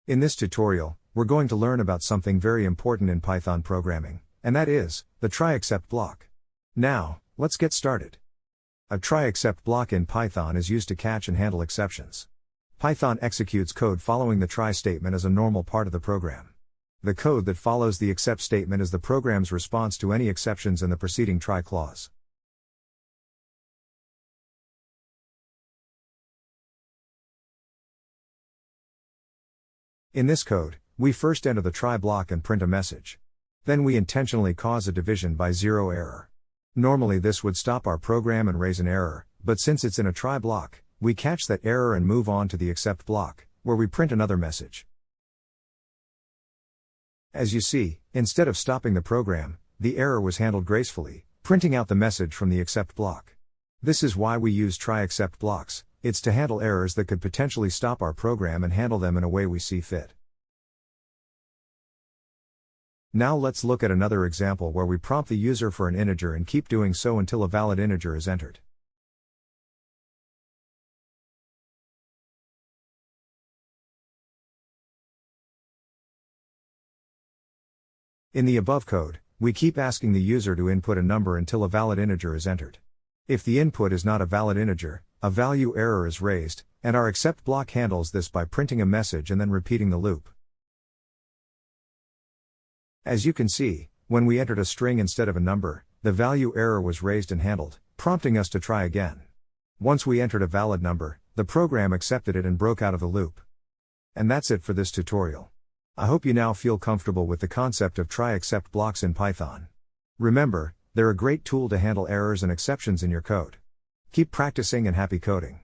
In this tutorial, we're going to learn about something very important in Python programming, and that is, the try-except block. Now, let's get started. A try-except block in Python is used to catch and handle exceptions. Python executes code following the try statement as a normal part of the program. The code that follows the except statement is the program's response to any exceptions in the preceding try clause. In this code, we first enter the try block and print a message. Then we intentionally cause a division by 0 error. Normally this would stop our program and raise an error, but since it's in a try block, we catch that error and move on to the except block, where we print another message. As you see, instead of stopping the program, the error was handled gracefully, printing out the message from the except block. This is why we use try-except blocks. It's to handle errors that could potentially stop our program and handle them in a way we see fit. Now let's look at another example where we prompt the user for an integer and keep doing so until a valid integer is entered. In the above code, we keep asking the user to input a number until a valid integer is entered. If the input is not a valid integer, a value error is raised, and our except block handles this by printing a message and then repeating the loop. As you can see, when we entered a string instead of a number, the value error was raised and handled, prompting us to try again. Once we entered a valid number, the program accepted it and broke out of the loop. And that's it for this tutorial. I hope you now feel comfortable with the concept of try-except blocks in Python. Remember, they're a great tool to handle errors and exceptions in your code. Keep practicing and happy coding.